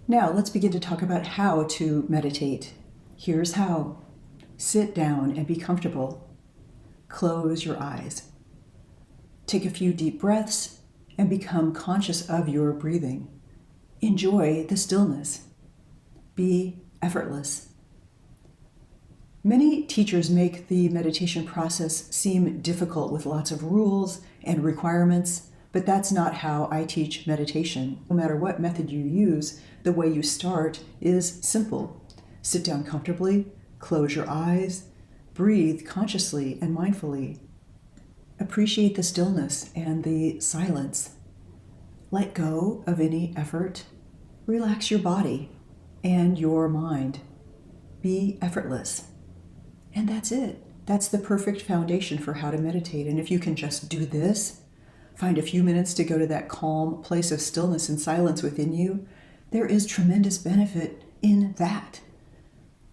Now let's begin to talk about how to meditate. Here's how. Sit down and be comfortable. Close your eyes. Take a few deep breaths and become conscious of your breathing. Enjoy the stillness. Be effortless. Many teachers make the meditation process seem difficult with lots of rules and requirements, but that's not how I teach meditation. No matter what method you use, the way you start is simple. Sit down comfortably, close your eyes, breathe consciously and mindfully. Appreciate the stillness and the silence. Let go of any effort. Relax your body and your mind. Be effortless. And that's it. That's the perfect foundation for how to meditate. And if you can just do this, find a few minutes to go to that calm place of stillness and silence within you, there is tremendous benefit in that.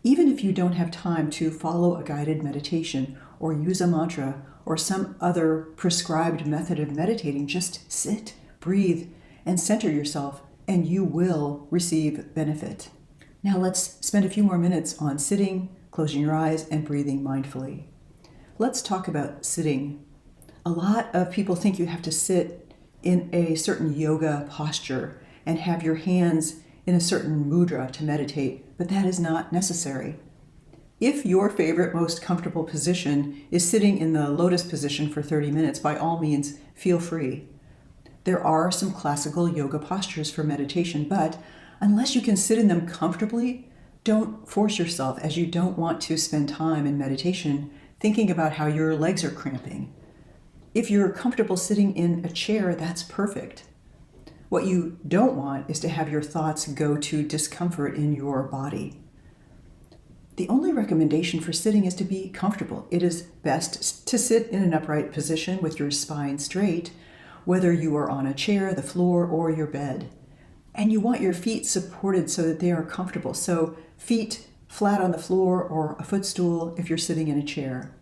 Even if you don't have time to follow a guided meditation or use a mantra or some other prescribed method of meditating, just sit, breathe, and center yourself, and you will receive benefit. Now let's spend a few more minutes on sitting, closing your eyes, and breathing mindfully. Let's talk about sitting. A lot of people think you have to sit in a certain yoga posture and have your hands in a certain mudra to meditate, but that is not necessary. If your favorite, most comfortable position is sitting in the lotus position for 30 minutes, by all means, feel free. There are some classical yoga postures for meditation, but unless you can sit in them comfortably, don't force yourself, as you don't want to spend time in meditation thinking about how your legs are cramping. If you're comfortable sitting in a chair, that's perfect. What you don't want is to have your thoughts go to discomfort in your body. The only recommendation for sitting is to be comfortable. It is best to sit in an upright position with your spine straight, whether you are on a chair, the floor, or your bed. And you want your feet supported so that they are comfortable. So feet flat on the floor or a footstool if you're sitting in a chair.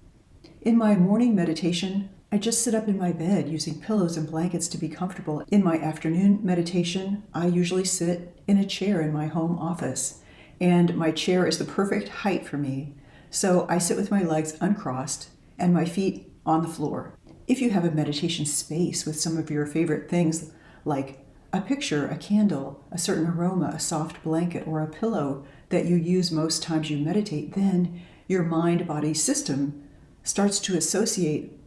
In my morning meditation, I just sit up in my bed using pillows and blankets to be comfortable. In my afternoon meditation, I usually sit in a chair in my home office, and my chair is the perfect height for me. So I sit with my legs uncrossed and my feet on the floor. If you have a meditation space with some of your favorite things like a picture, a candle, a certain aroma, a soft blanket, or a pillow that you use most times you meditate, then your mind-body system starts to associate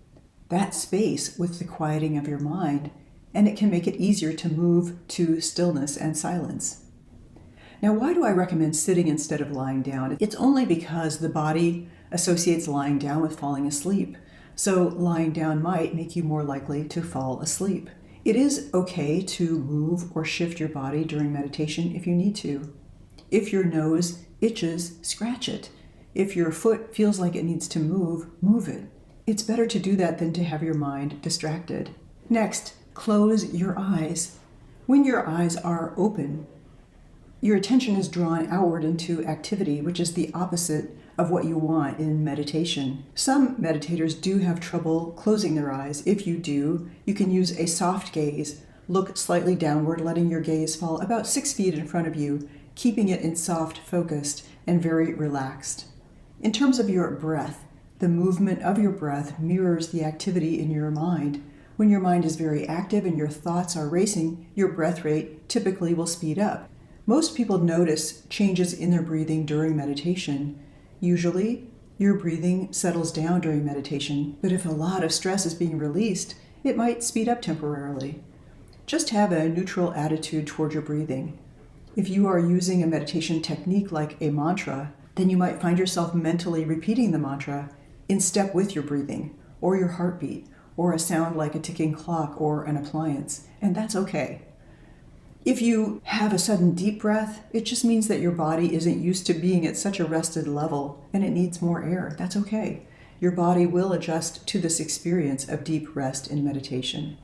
that space with the quieting of your mind, and it can make it easier to move to stillness and silence. Now, why do I recommend sitting instead of lying down? It's only because the body associates lying down with falling asleep, so lying down might make you more likely to fall asleep. It is okay to move or shift your body during meditation if you need to. If your nose itches, scratch it. If your foot feels like it needs to move, move it. It's better to do that than to have your mind distracted. Next, close your eyes. When your eyes are open, your attention is drawn outward into activity, which is the opposite of what you want in meditation. Some meditators do have trouble closing their eyes. If you do, you can use a soft gaze. Look slightly downward, letting your gaze fall about 6 feet in front of you, keeping it in soft, focused, and very relaxed. In terms of your breath, the movement of your breath mirrors the activity in your mind. When your mind is very active and your thoughts are racing, your breath rate typically will speed up. Most people notice changes in their breathing during meditation. Usually, your breathing settles down during meditation, but if a lot of stress is being released, it might speed up temporarily. Just have a neutral attitude toward your breathing. If you are using a meditation technique like a mantra, then you might find yourself mentally repeating the mantra in step with your breathing, or your heartbeat, or a sound like a ticking clock or an appliance, and that's okay. If you have a sudden deep breath, it just means that your body isn't used to being at such a rested level and it needs more air. That's okay. Your body will adjust to this experience of deep rest in meditation.